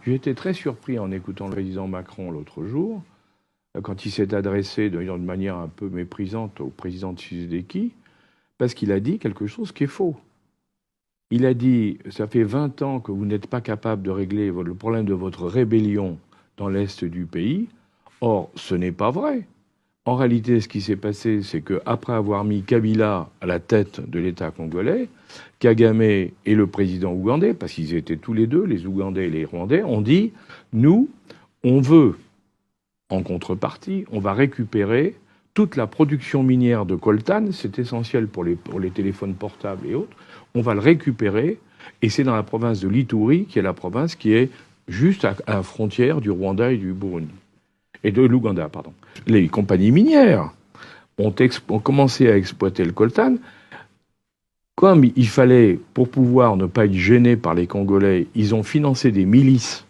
J'ai été très surpris en écoutant le président Macron l'autre jour, quand il s'est adressé d'une manière un peu méprisante au président Tshisekedi, parce qu'il a dit quelque chose qui est faux. Il a dit « ça fait 20 ans que vous n'êtes pas capable de régler le problème de votre rébellion dans l'Est du pays ». Or, ce n'est pas vrai. En réalité, ce qui s'est passé, c'est qu'après avoir mis Kabila à la tête de l'État congolais, Kagame et le président ougandais, parce qu'ils étaient tous les deux, les Ougandais et les Rwandais, ont dit « nous, on veut, en contrepartie, on va récupérer toute la production minière de coltan, c'est essentiel pour les téléphones portables et autres, on va le récupérer, et c'est dans la province de l'Ituri, qui est la province qui est juste à la frontière du Rwanda et du Burundi. Et de l'Ouganda, pardon. Les compagnies minières ont commencé à exploiter le coltan. Comme il fallait, pour pouvoir ne pas être gênés par les Congolais, ils ont financé des milices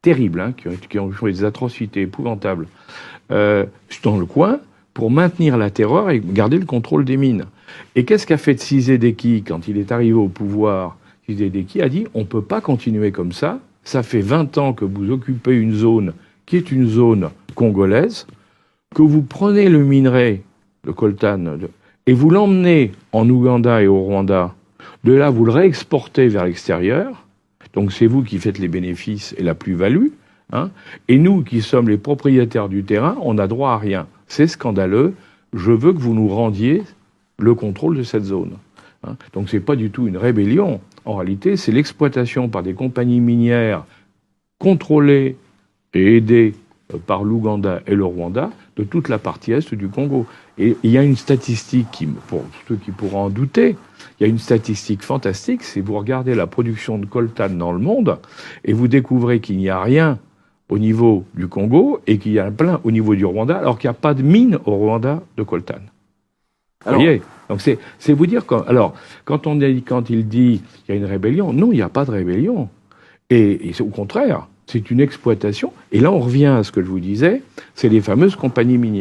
terribles, hein, qui ont fait des atrocités épouvantables dans le coin, pour maintenir la terreur et garder le contrôle des mines. Et qu'est-ce qu'a fait Tshisekedi quand il est arrivé au pouvoir? Tshisekedi a dit « on ne peut pas continuer comme ça, ça fait 20 ans que vous occupez une zone qui est une zone congolaise, que vous prenez le minerai, le coltan, et vous l'emmenez en Ouganda et au Rwanda. De là, vous le réexportez vers l'extérieur. Donc c'est vous qui faites les bénéfices et la plus-value. Hein, et nous, qui sommes les propriétaires du terrain, on n'a droit à rien. C'est scandaleux. Je veux que vous nous rendiez le contrôle de cette zone. Hein, donc c'est pas du tout une rébellion. En réalité, c'est l'exploitation par des compagnies minières contrôlées et aidées par l'Ouganda et le Rwanda de toute la partie est du Congo. Et il y a une statistique, pour ceux qui pourront en douter, il y a une statistique fantastique, c'est vous regardez la production de coltan dans le monde et vous découvrez qu'il n'y a rien au niveau du Congo et qu'il y a plein au niveau du Rwanda, alors qu'il n'y a pas de mine au Rwanda de coltan. Vous voyez? Donc c'est vous dire alors quand il dit il y a une rébellion, non, il n'y a pas de rébellion. Et c'est au contraire, c'est une exploitation. Et là, on revient à ce que je vous disais, c'est les fameuses compagnies minières.